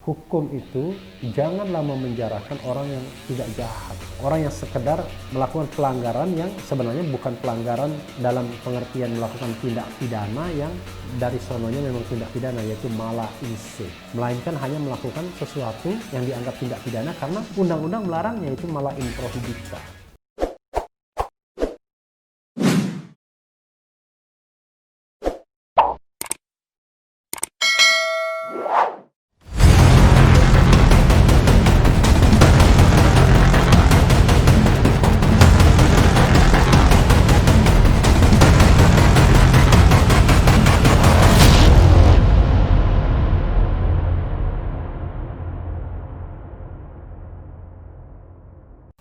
hukum itu janganlah memenjarakan orang yang tidak jahat, orang yang sekedar melakukan pelanggaran yang sebenarnya bukan pelanggaran dalam pengertian melakukan tindak pidana yang dari sononya memang tindak pidana, yaitu mala inse, melainkan hanya melakukan sesuatu yang dianggap tindak pidana karena undang-undang melarangnya, yaitu mala in prohibita.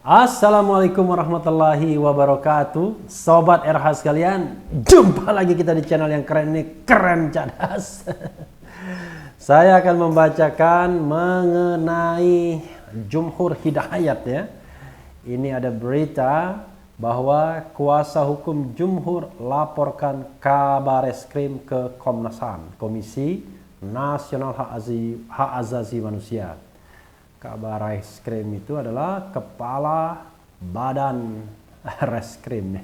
Assalamualaikum warahmatullahi wabarakatuh, Sobat RH sekalian. Jumpa lagi kita di channel yang keren ini, Keren Cadas. Saya akan membacakan mengenai Jumhur Hidayat ya. Ini ada berita bahwa kuasa hukum Jumhur laporkan Kabareskrim ke Komnas HAM, Komisi Nasional Hak Asasi Manusia. Kabareskrim itu adalah kepala badan reskrim.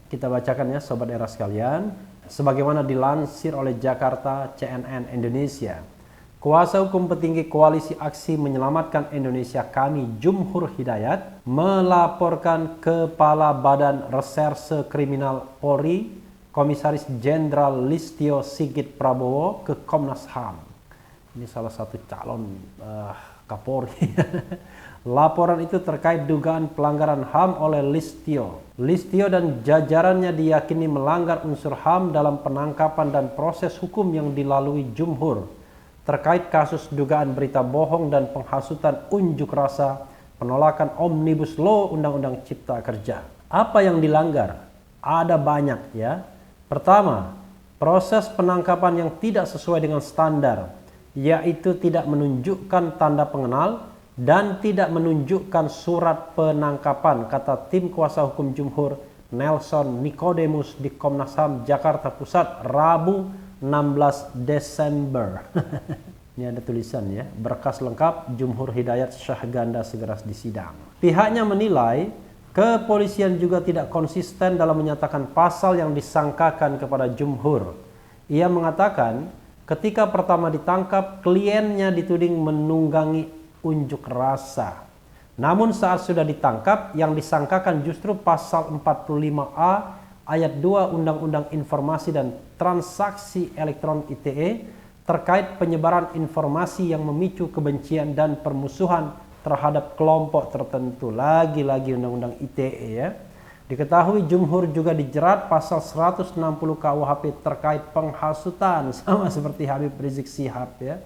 Kita bacakan ya Sobat Era sekalian. Sebagaimana dilansir oleh Jakarta CNN Indonesia, kuasa hukum petinggi Koalisi Aksi Menyelamatkan Indonesia Kami Jumhur Hidayat melaporkan Kepala Badan Reserse Kriminal Polri Komisaris Jenderal Listio Sigit Prabowo ke Komnas HAM. Ini salah satu calon Kapolri. Laporan itu terkait dugaan pelanggaran HAM oleh Listio. Listio dan jajarannya diyakini melanggar unsur HAM dalam penangkapan dan proses hukum yang dilalui Jumhur terkait kasus dugaan berita bohong dan penghasutan unjuk rasa penolakan Omnibus Law Undang-Undang Cipta Kerja. Apa yang dilanggar? Ada banyak ya. Pertama, proses penangkapan yang tidak sesuai dengan standar, yaitu tidak menunjukkan tanda pengenal dan tidak menunjukkan surat penangkapan, kata tim kuasa hukum Jumhur Nelson Nicodemus di Komnas HAM Jakarta Pusat Rabu 16 Desember. Ini ada tulisan ya, berkas lengkap Jumhur Hidayat Syahganda segera disidang. Pihaknya menilai kepolisian juga tidak konsisten dalam menyatakan pasal yang disangkakan kepada Jumhur. Ia mengatakan ketika pertama ditangkap, kliennya dituding menunggangi unjuk rasa. Namun saat sudah ditangkap, yang disangkakan justru pasal 45A ayat 2 Undang-Undang Informasi dan Transaksi Elektronik ITE terkait penyebaran informasi yang memicu kebencian dan permusuhan terhadap kelompok tertentu. Lagi-lagi Undang-Undang ITE ya. Diketahui Jumhur juga dijerat pasal 160 KUHP terkait penghasutan, sama seperti Habib Rizik Syihab ya.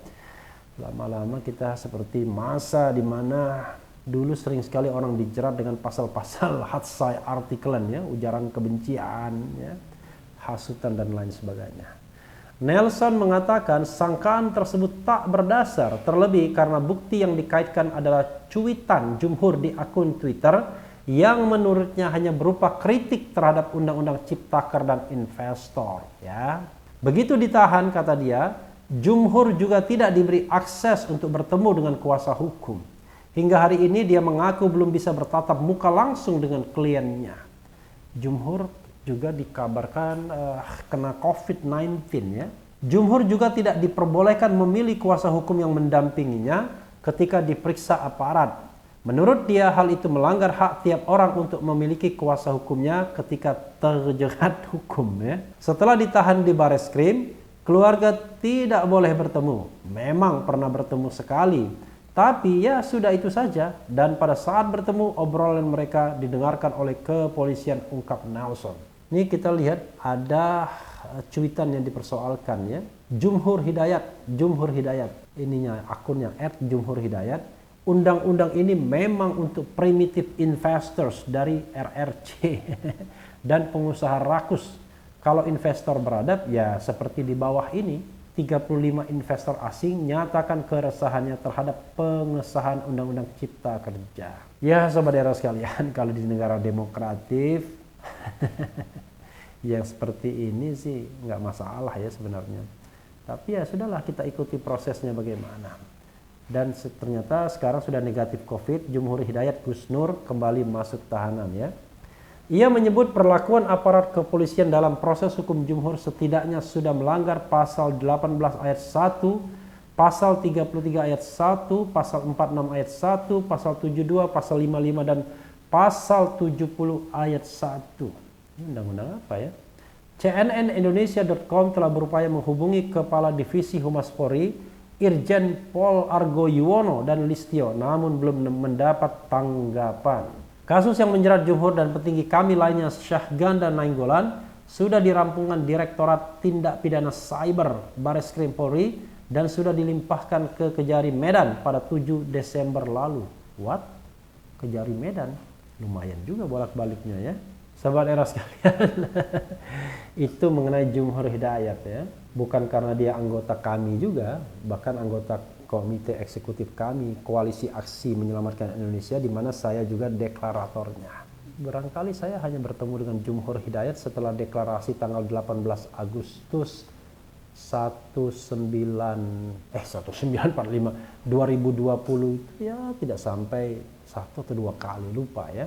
Lama-lama kita seperti masa di mana dulu sering sekali orang dijerat dengan pasal-pasal hatsai artikelan ya, ujaran kebencian ya, hasutan dan lain sebagainya. Nelson mengatakan sangkaan tersebut tak berdasar, terlebih karena bukti yang dikaitkan adalah cuitan Jumhur di akun Twitter yang menurutnya hanya berupa kritik terhadap Undang-Undang Ciptaker dan investor ya. Begitu ditahan, kata dia, Jumhur juga tidak diberi akses untuk bertemu dengan kuasa hukum. Hingga hari ini dia mengaku belum bisa bertatap muka langsung dengan kliennya. Jumhur juga dikabarkan kena COVID-19 ya. Jumhur juga tidak diperbolehkan memilih kuasa hukum yang mendampinginya ketika diperiksa aparat. Menurut dia, hal itu melanggar hak tiap orang untuk memiliki kuasa hukumnya ketika terjerat hukum ya. Setelah ditahan di Bareskrim, keluarga tidak boleh bertemu. Memang pernah bertemu sekali, tapi ya sudah itu saja. Dan pada saat bertemu, obrolan mereka didengarkan oleh kepolisian, ungkap Nelson. Ini kita lihat ada cuitan yang dipersoalkan ya. Jumhur Hidayat. Ininya akunnya @jumhurhidayat. Undang-undang ini memang untuk primitive investors dari RRC dan pengusaha rakus. Kalau investor beradab ya seperti di bawah ini, 35 investor asing nyatakan keresahannya terhadap pengesahan Undang-Undang Cipta Kerja. Ya Sobat Era sekalian, kalau di negara demokratif yang seperti ini sih nggak masalah ya sebenarnya. Tapi ya sudahlah, kita ikuti prosesnya bagaimana. dan ternyata sekarang sudah negatif COVID. Jumhur Hidayat Gus Nur kembali masuk tahanan ya. Ia menyebut perlakuan aparat kepolisian dalam proses hukum Jumhur setidaknya sudah melanggar pasal 18 ayat 1, pasal 33 ayat 1, pasal 46 ayat 1, pasal 72, pasal 55 dan pasal 70 ayat 1. Ini undang-undang apa ya? CNNindonesia.com telah berupaya menghubungi Kepala Divisi Humas Polri, Irjen Pol Argo Yuwono dan Listio, namun belum mendapat tanggapan. Kasus yang menjerat Jumhur dan petinggi kami lainnya Syahgan dan Nainggolan sudah dirampungkan Direktorat Tindak Pidana Cyber Bareskrim Polri dan sudah dilimpahkan ke Kejari Medan pada 7 Desember lalu. What? Kejari Medan? Lumayan juga bolak-baliknya ya. Sahabat era sekalian, itu mengenai Jumhur Hidayat ya. Bukan karena dia anggota kami juga, bahkan anggota komite eksekutif kami, Koalisi Aksi Menyelamatkan Indonesia, di mana saya juga deklaratornya. Barangkali saya hanya bertemu dengan Jumhur Hidayat setelah deklarasi tanggal 18 Agustus 1945 2020 itu ya tidak sampai 1 atau 2 kali, lupa ya.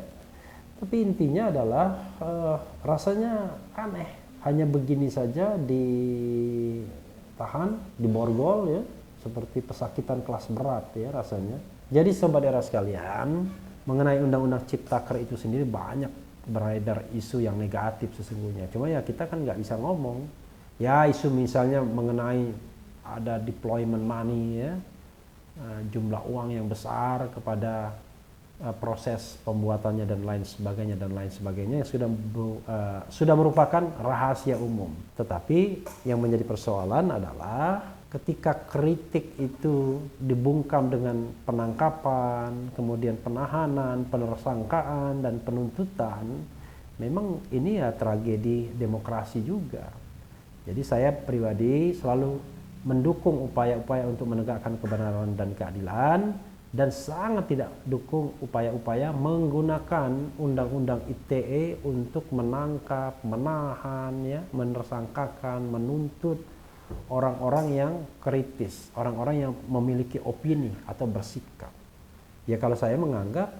Tapi intinya adalah rasanya aneh, hanya begini saja ditahan, diborgol ya, seperti pesakitan kelas berat ya rasanya. Jadi sobat era sekalian, mengenai Undang-Undang Ciptaker itu sendiri banyak beredar isu yang negatif sesungguhnya. Cuma ya kita kan nggak bisa ngomong. Ya isu misalnya mengenai ada deployment money ya, jumlah uang yang besar kepada proses pembuatannya dan lain sebagainya yang sudah merupakan rahasia umum. Tetapi yang menjadi persoalan adalah ketika kritik itu dibungkam dengan penangkapan, kemudian penahanan, penersangkaan dan penuntutan, memang ini ya tragedi demokrasi juga. Jadi saya pribadi selalu mendukung upaya-upaya untuk menegakkan kebenaran dan keadilan, dan sangat tidak dukung upaya-upaya menggunakan Undang-Undang ITE untuk menangkap, menahan, ya, menersangkakan, menuntut orang-orang yang kritis, orang-orang yang memiliki opini atau bersikap. Ya kalau saya menganggap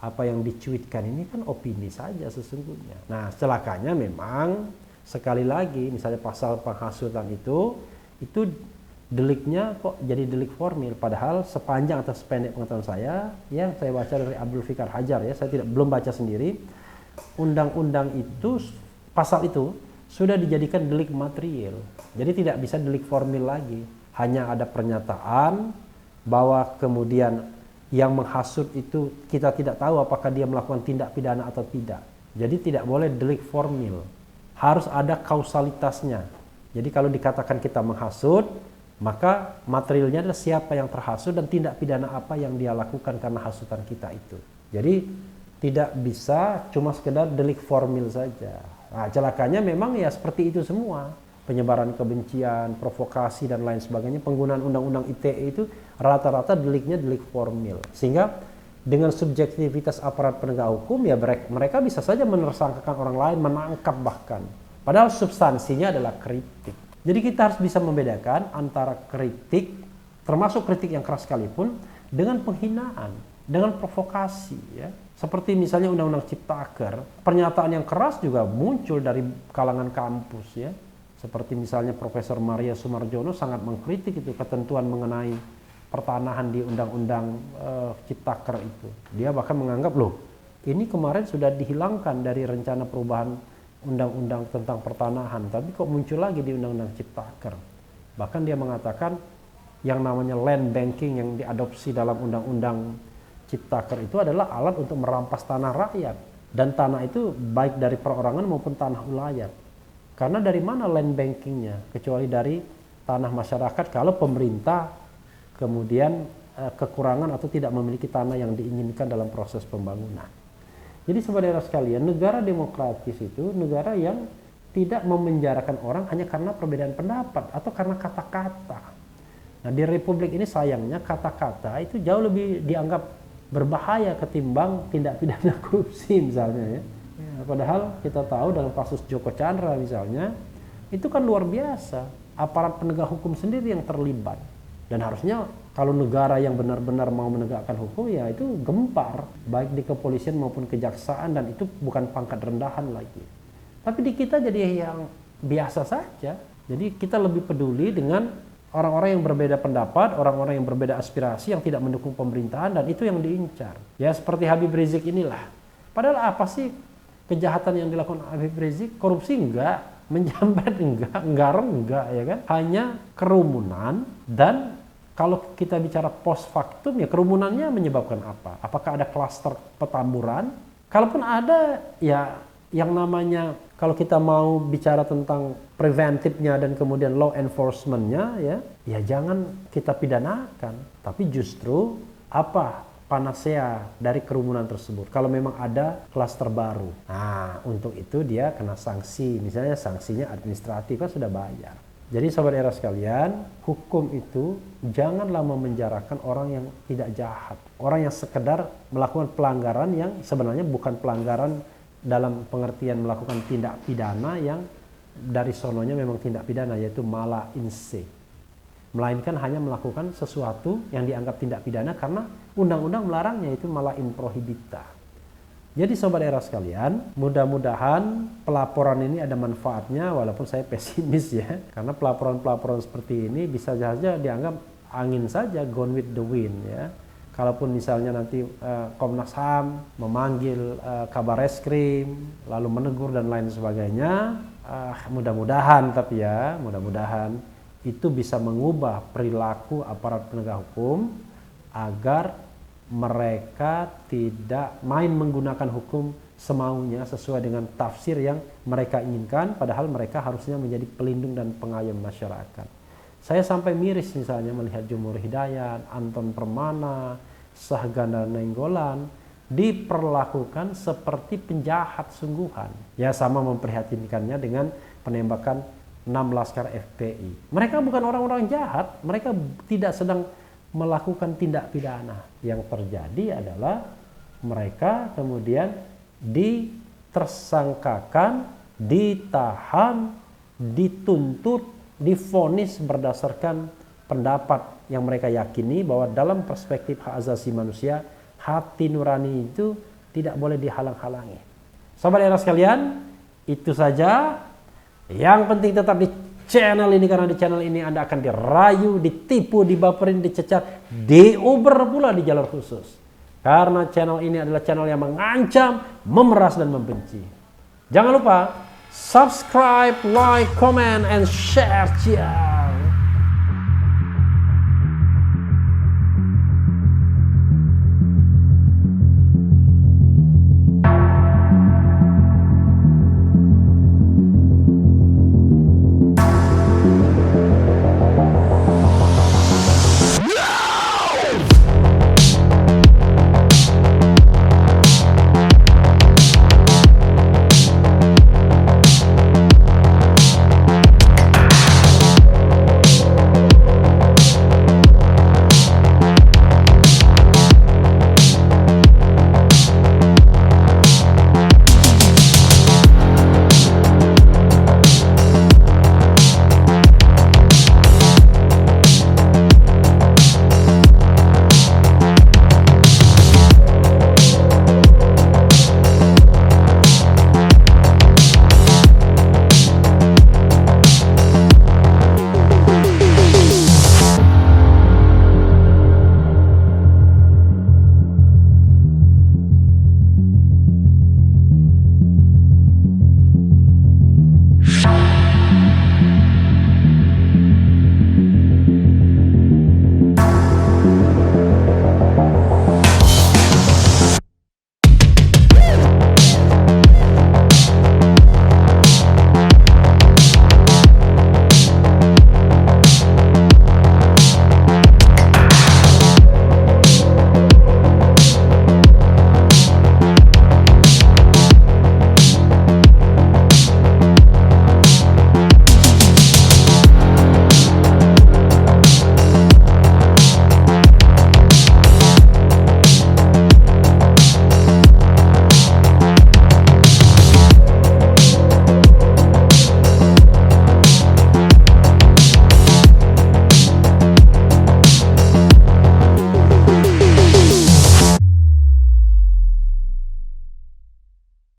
apa yang dicuitkan ini kan opini saja sesungguhnya. Nah celakanya memang sekali lagi misalnya pasal penghasutan itu deliknya kok jadi delik formil, padahal sepanjang atau sependek pengetahuan saya yang saya baca dari Abdul Fikar Hajar ya, saya belum baca sendiri, undang-undang itu, pasal itu sudah dijadikan delik material, jadi tidak bisa delik formil lagi. Hanya ada pernyataan bahwa kemudian yang menghasut itu kita tidak tahu apakah dia melakukan tindak pidana atau tidak, jadi tidak boleh delik formil, harus ada kausalitasnya. Jadi kalau dikatakan kita menghasut, maka materialnya adalah siapa yang terhasut dan tindak pidana apa yang dia lakukan karena hasutan kita itu. Jadi tidak bisa cuma sekedar delik formil saja. Nah, celakanya memang ya seperti itu semua. Penyebaran kebencian, provokasi dan lain sebagainya, penggunaan undang-undang ITE itu rata-rata deliknya delik formil. Sehingga dengan subjektivitas aparat penegak hukum ya mereka bisa saja menersangkakan orang lain, menangkap bahkan. Padahal substansinya adalah kritik. Jadi kita harus bisa membedakan antara kritik, termasuk kritik yang keras sekalipun, dengan penghinaan, dengan provokasi. Ya. Seperti misalnya Undang-Undang Ciptaker, pernyataan yang keras juga muncul dari kalangan kampus. Ya. Seperti misalnya Profesor Maria Sumarjono sangat mengkritik itu ketentuan mengenai pertanahan di Undang-Undang Ciptaker itu. Dia bahkan menganggap, loh ini kemarin sudah dihilangkan dari rencana perubahan undang-undang tentang pertanahan, tapi kok muncul lagi di Undang-Undang Ciptaker. Bahkan dia mengatakan yang namanya land banking yang diadopsi dalam Undang-Undang Ciptaker itu adalah alat untuk merampas tanah rakyat. Dan tanah itu baik dari perorangan maupun tanah ulayat. Karena dari mana land bankingnya? Kecuali dari tanah masyarakat kalau pemerintah kemudian kekurangan atau tidak memiliki tanah yang diinginkan dalam proses pembangunan. Jadi saudara sekalian, negara demokratis itu negara yang tidak memenjarakan orang hanya karena perbedaan pendapat atau karena kata-kata. Nah di Republik ini sayangnya kata-kata itu jauh lebih dianggap berbahaya ketimbang tindak pidana korupsi misalnya ya. Padahal kita tahu dalam kasus Joko Chandra misalnya, itu kan luar biasa. Aparat penegak hukum sendiri yang terlibat. Dan harusnya Kalau negara yang benar-benar mau menegakkan hukum, ya itu gempar, baik di kepolisian maupun kejaksaan, dan itu bukan pangkat rendahan lagi. Tapi di kita jadi yang biasa saja. Jadi kita lebih peduli dengan orang-orang yang berbeda pendapat, orang-orang yang berbeda aspirasi, yang tidak mendukung pemerintahan, dan itu yang diincar. Ya seperti Habib Rizik inilah. Padahal apa sih kejahatan yang dilakukan Habib Rizik? Korupsi enggak, menjamret enggak, nggarong enggak, ya kan? Hanya kerumunan. Dan kalau kita bicara post factum, ya kerumunannya menyebabkan apa? Apakah ada klaster petamburan? Kalaupun ada, ya yang namanya, kalau kita mau bicara tentang preventifnya dan kemudian law enforcementnya, ya jangan kita pidanakan. Tapi justru apa panacea dari kerumunan tersebut? Kalau memang ada klaster baru, nah untuk itu dia kena sanksi. Misalnya sanksinya administratif, kan sudah bayar. Jadi sobat era sekalian, hukum itu janganlah memenjarakan orang yang tidak jahat. Orang yang sekedar melakukan pelanggaran yang sebenarnya bukan pelanggaran dalam pengertian melakukan tindak pidana yang dari sononya memang tindak pidana, yaitu mala in se. Melainkan hanya melakukan sesuatu yang dianggap tindak pidana karena undang-undang melarangnya, yaitu mala in prohibita. Jadi sobat era sekalian, mudah-mudahan pelaporan ini ada manfaatnya, walaupun saya pesimis ya. Karena pelaporan-pelaporan seperti ini bisa saja dianggap angin saja, gone with the wind ya. Kalaupun misalnya nanti Komnas HAM memanggil Kabar Reskrim, lalu menegur dan lain sebagainya, mudah-mudahan mudah-mudahan itu bisa mengubah perilaku aparat penegak hukum agar mereka tidak main menggunakan hukum semaunya sesuai dengan tafsir yang mereka inginkan, padahal mereka harusnya menjadi pelindung dan pengayom masyarakat. Saya sampai miris misalnya melihat Jumur Hidayat, Anton Permana, Sahganda Nainggolan diperlakukan seperti penjahat sungguhan. Ya sama memprihatinkannya dengan penembakan 6 laskar FPI. Mereka bukan orang-orang jahat, mereka tidak sedang melakukan tindak pidana. Yang terjadi adalah mereka kemudian ditersangkakan, ditahan, dituntut, divonis berdasarkan pendapat yang mereka yakini bahwa dalam perspektif hak asasi manusia, hati nurani itu tidak boleh dihalang-halangi. Sobat era sekalian, itu saja. Yang penting tetap di channel ini, karena di channel ini Anda akan dirayu, ditipu, dibaperin, dicecar, diuber pula di jalur khusus. Karena channel ini adalah channel yang mengancam, memeras, dan membenci. Jangan lupa subscribe, like, comment, and share.